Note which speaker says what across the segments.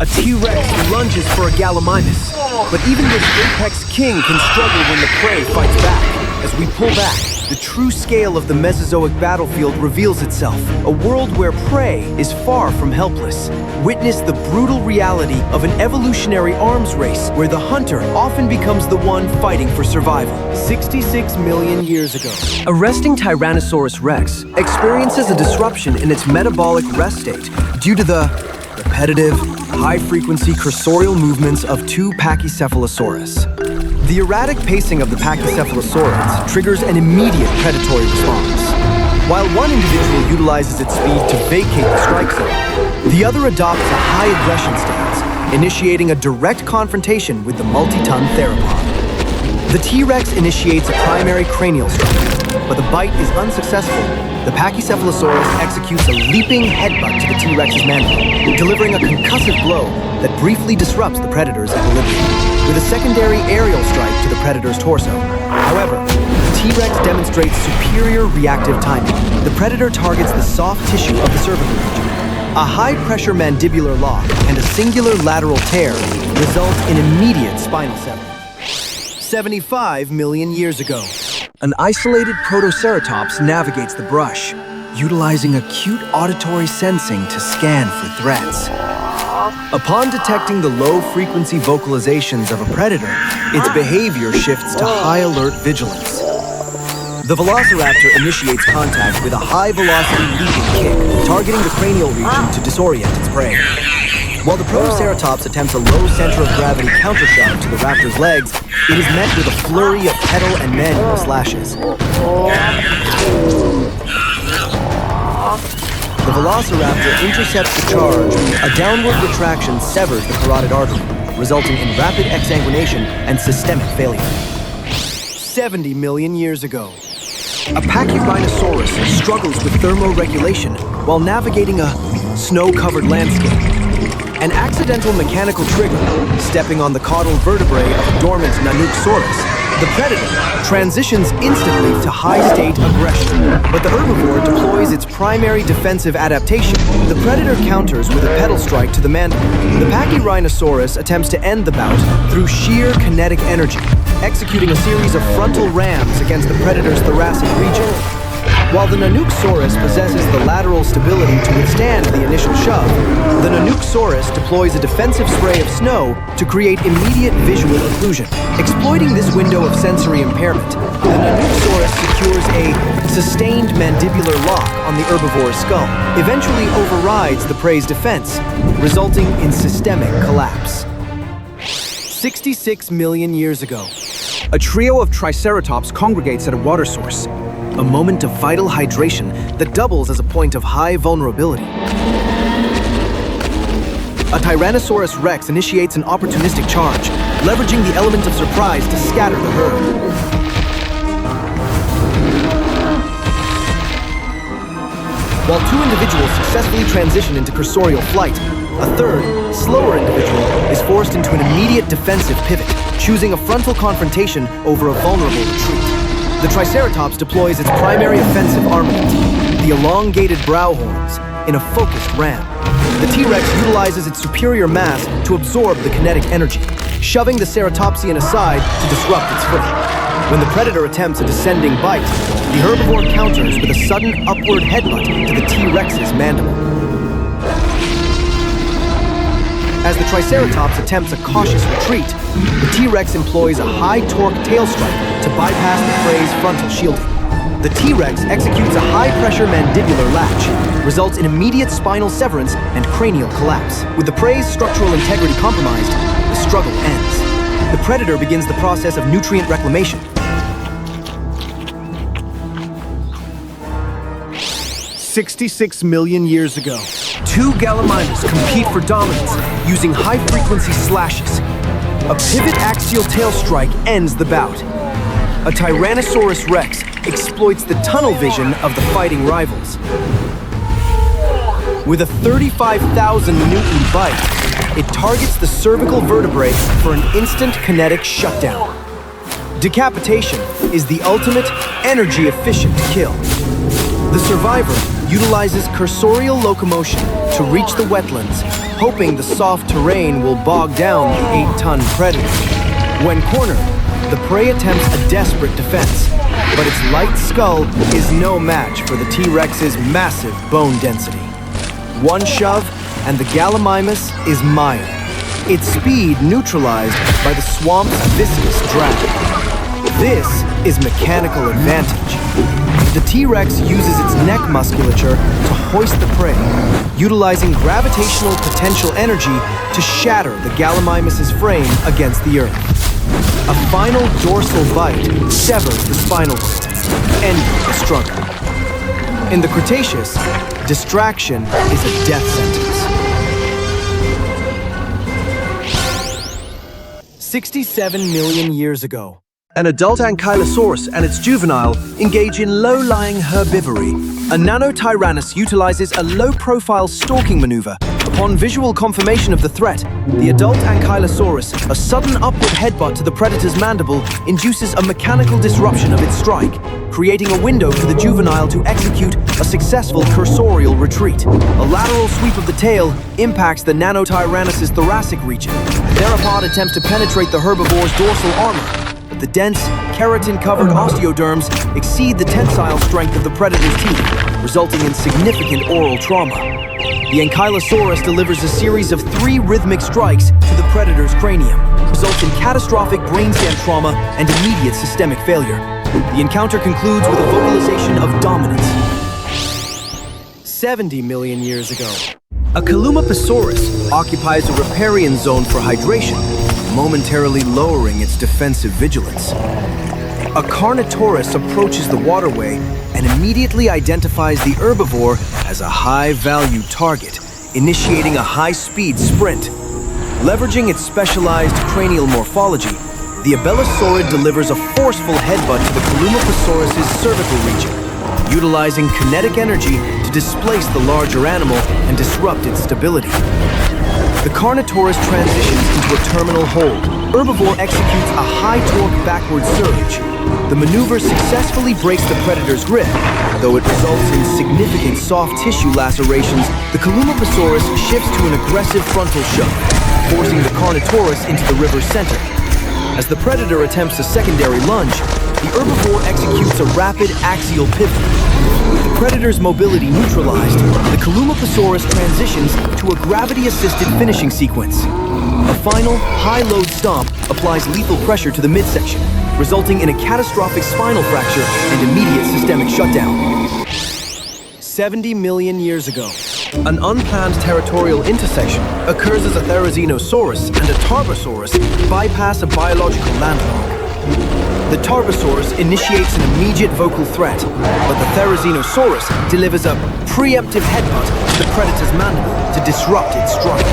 Speaker 1: A T-Rex lunges for a Gallimimus, but even this apex king can struggle when the prey fights back. As we pull back, the true scale of the Mesozoic battlefield reveals itself, a world where prey is far from helpless. Witness the brutal reality of an evolutionary arms race where the hunter often becomes the one fighting for survival. 66 million years ago, a resting Tyrannosaurus rex experiences a disruption in its metabolic rest state due to the repetitive, high-frequency cursorial movements of two Pachycephalosaurus. The erratic pacing of the Pachycephalosaurus triggers an immediate predatory response. While one individual utilizes its speed to vacate the strike zone, the other adopts a high aggression stance, initiating a direct confrontation with the multi-ton theropod. The T-Rex initiates a primary cranial strike, but the bite is unsuccessful. The Pachycephalosaurus executes a leaping headbutt to the T-Rex's mandible, delivering a concussive blow that briefly disrupts the predator's equilibrium, with a secondary aerial strike to the predator's torso. However, the T-Rex demonstrates superior reactive timing. The predator targets the soft tissue of the cervical region. A high-pressure mandibular lock and a singular lateral tear result in immediate spinal severance. 75 million years ago, an isolated Protoceratops navigates the brush, utilizing acute auditory sensing to scan for threats. Upon detecting the low-frequency vocalizations of a predator, its behavior shifts to high-alert vigilance. The Velociraptor initiates contact with a high-velocity leaping kick, targeting the cranial region to disorient its prey. While the Protoceratops attempts a low center of gravity countershot to the raptor's legs, it is met with a flurry of pedal and manual slashes. The Velociraptor intercepts the charge. A downward retraction severs the carotid artery, resulting in rapid exsanguination and systemic failure. 70 million years ago, a Pachyrhinosaurus struggles with thermoregulation while navigating a snow-covered landscape. An accidental mechanical trigger, stepping on the caudal vertebrae of a dormant Nanuqsaurus, the predator transitions instantly to high-state aggression. But the herbivore deploys its primary defensive adaptation. The predator counters with a pedal strike to the mandible. The Pachyrhinosaurus attempts to end the bout through sheer kinetic energy, executing a series of frontal rams against the predator's thoracic region. While the Nanuqsaurus possesses the lateral stability to withstand the initial shove, the Nanuqsaurus deploys a defensive spray of snow to create immediate visual occlusion. Exploiting this window of sensory impairment, the Nanuqsaurus secures a sustained mandibular lock on the herbivore's skull, eventually overrides the prey's defense, resulting in systemic collapse. 66 million years ago, a trio of Triceratops congregates at a water source, a moment of vital hydration that doubles as a point of high vulnerability. A Tyrannosaurus rex initiates an opportunistic charge, leveraging the element of surprise to scatter the herd. While two individuals successfully transition into cursorial flight, a third, slower individual is forced into an immediate defensive pivot, choosing a frontal confrontation over a vulnerable retreat. The Triceratops deploys its primary offensive armament, the elongated brow horns, in a focused ram. The T-Rex utilizes its superior mass to absorb the kinetic energy, shoving the ceratopsian aside to disrupt its footing. When the predator attempts a descending bite, the herbivore counters with a sudden upward headbutt to the T-Rex's mandible. As the Triceratops attempts a cautious retreat, the T-Rex employs a high-torque tail strike to bypass the prey's frontal shielding. The T-Rex executes a high-pressure mandibular latch, results in immediate spinal severance and cranial collapse. With the prey's structural integrity compromised, the struggle ends. The predator begins the process of nutrient reclamation. 66 million years ago, two Gallimimus compete for dominance using high-frequency slashes. A pivot axial tail strike ends the bout. A Tyrannosaurus rex exploits the tunnel vision of the fighting rivals. With a 35,000 Newton bite, it targets the cervical vertebrae for an instant kinetic shutdown. Decapitation is the ultimate, energy-efficient kill. The survivor utilizes cursorial locomotion to reach the wetlands hoping the soft terrain will bog down the 8-ton predator. When cornered, the prey attempts a desperate defense, but its light skull is no match for the T-Rex's massive bone density. One shove, and the Gallimimus is mired, its speed neutralized by the swamp's viscous drag. This is mechanical advantage. The T-Rex uses its neck musculature to hoist the prey, utilizing gravitational potential energy to shatter the Gallimimus's frame against the earth. A final dorsal bite severs the spinal cord, ending the struggle. In the Cretaceous, distraction is a death sentence. 67 million years ago, an adult Ankylosaurus and its juvenile engage in low-lying herbivory. A Nanotyrannus utilizes a low-profile stalking maneuver. Upon visual confirmation of the threat, the adult Ankylosaurus, a sudden upward headbutt to the predator's mandible, induces a mechanical disruption of its strike, creating a window for the juvenile to execute a successful cursorial retreat. A lateral sweep of the tail impacts the Nanotyrannus's thoracic region. The theropod attempts to penetrate the herbivore's dorsal armor, but the dense, keratin-covered osteoderms exceed the tensile strength of the predator's teeth, resulting in significant oral trauma. The Ankylosaurus delivers a series of 3 rhythmic strikes to the predator's cranium, resulting in catastrophic brainstem trauma and immediate systemic failure. The encounter concludes with a vocalization of dominance. 70 million years ago, a Calamosaurus occupies a riparian zone for hydration, momentarily lowering its defensive vigilance. A Carnotaurus approaches the waterway and immediately identifies the herbivore as a high-value target, initiating a high-speed sprint. Leveraging its specialized cranial morphology, the Albertosaurid delivers a forceful headbutt to the Calamosaurus's cervical region, utilizing kinetic energy to displace the larger animal and disrupt its stability. The Carnotaurus transitions into a terminal hold. Herbivore executes a high-torque backward surge. The maneuver successfully breaks the predator's grip. Though it results in significant soft tissue lacerations, the Calamosaurus shifts to an aggressive frontal shove, forcing the Carnotaurus into the river's center. As the predator attempts a secondary lunge, the herbivore executes a rapid axial pivot. With the predator's mobility neutralized, the Calamosaurus transitions to a gravity-assisted finishing sequence. A final, high-load stomp applies lethal pressure to the midsection, resulting in a catastrophic spinal fracture and immediate systemic shutdown. 70 million years ago, an unplanned territorial intersection occurs as a Therizinosaurus and a Tarbosaurus bypass a biological landmark. The Tarbosaurus initiates an immediate vocal threat, but the Therizinosaurus delivers a preemptive headbutt to the predator's mandible to disrupt its strike.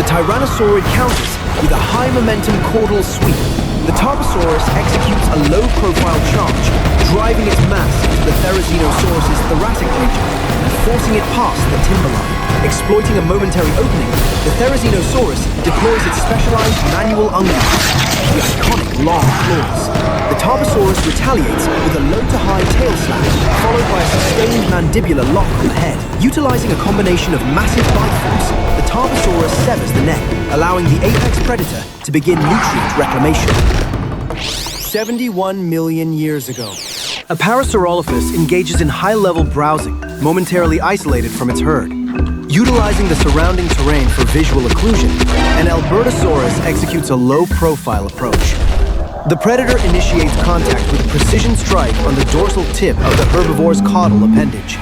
Speaker 1: The Tyrannosaurid counters with a high-momentum caudal sweep. The Tarbosaurus executes a low-profile charge, driving its mass into the Therizinosaurus's thoracic region and forcing it past the timberline. Exploiting a momentary opening, the Therizinosaurus deploys its specialized manual ungulate, the iconic long claws. The Tarbosaurus retaliates with a low-to-high tail slap, followed by a sustained mandibular lock on the head. Utilizing a combination of massive bite force, the Tarbosaurus severs the neck, allowing the apex predator to begin nutrient reclamation. 71 million years ago, a Parasaurolophus engages in high-level browsing, momentarily isolated from its herd. Utilizing the surrounding terrain for visual occlusion, an Albertosaurus executes a low-profile approach. The predator initiates contact with a precision strike on the dorsal tip of the herbivore's caudal appendage.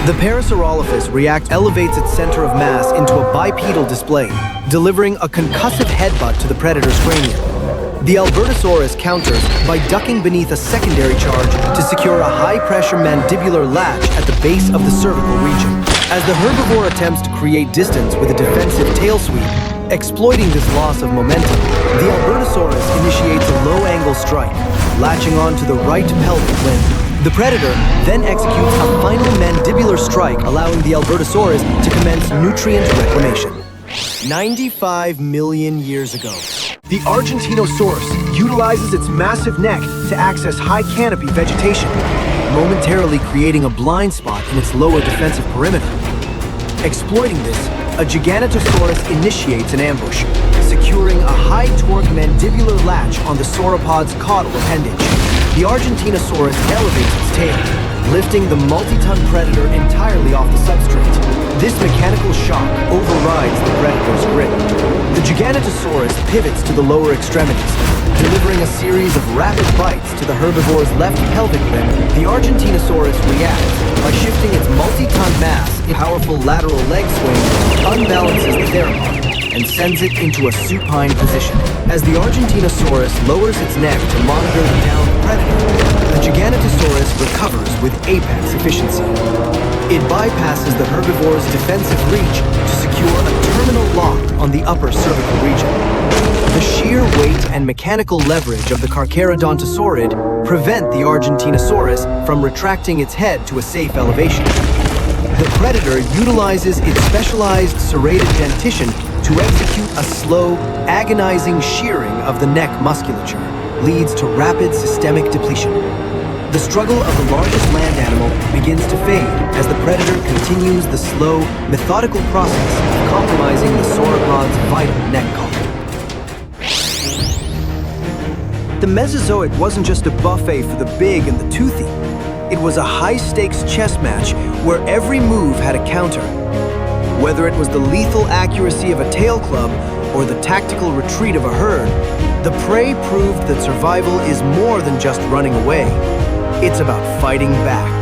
Speaker 1: The Parasaurolophus elevates its center of mass into a bipedal display, delivering a concussive headbutt to the predator's cranium. The Albertosaurus counters by ducking beneath a secondary charge to secure a high-pressure mandibular latch at the base of the cervical region. As the herbivore attempts to create distance with a defensive tail sweep, exploiting this loss of momentum, the Albertosaurus initiates a low-angle strike, latching onto the right pelvic limb. The predator then executes a final mandibular strike, allowing the Albertosaurus to commence nutrient reclamation. 95 million years ago, the Argentinosaurus utilizes its massive neck to access high canopy vegetation, momentarily creating a blind spot in its lower defensive perimeter. Exploiting this, a Giganotosaurus initiates an ambush, securing a high-torque mandibular latch on the sauropod's caudal appendage. The Argentinosaurus elevates its tail, lifting the multi-ton predator entirely off the substrate. This mechanical shock overrides the predator's grip. The Giganotosaurus pivots to the lower extremities, delivering a series of rapid bites to the herbivore's left pelvic limb. The Argentinosaurus reacts by shifting its multi-ton mass. A powerful lateral leg swing unbalances the theropod and sends it into a supine position. As the Argentinosaurus lowers its neck to monitor the downed predator, the Giganotosaurus recovers with apex efficiency. It bypasses the herbivore's defensive reach to secure a terminal lock on the upper cervical region. The sheer weight and mechanical leverage of the Carcharodontosaurid prevent the Argentinosaurus from retracting its head to a safe elevation. The predator utilizes its specialized serrated dentition to execute a slow, agonizing shearing of the neck musculature, leads to rapid systemic depletion. The struggle of the largest land animal begins to fade as the predator continues the slow, methodical process of compromising the sauropod's vital neck collar. The Mesozoic wasn't just a buffet for the big and the toothy. It was a high-stakes chess match where every move had a counter. Whether it was the lethal accuracy of a tail club or the tactical retreat of a herd, the prey proved that survival is more than just running away. It's about fighting back.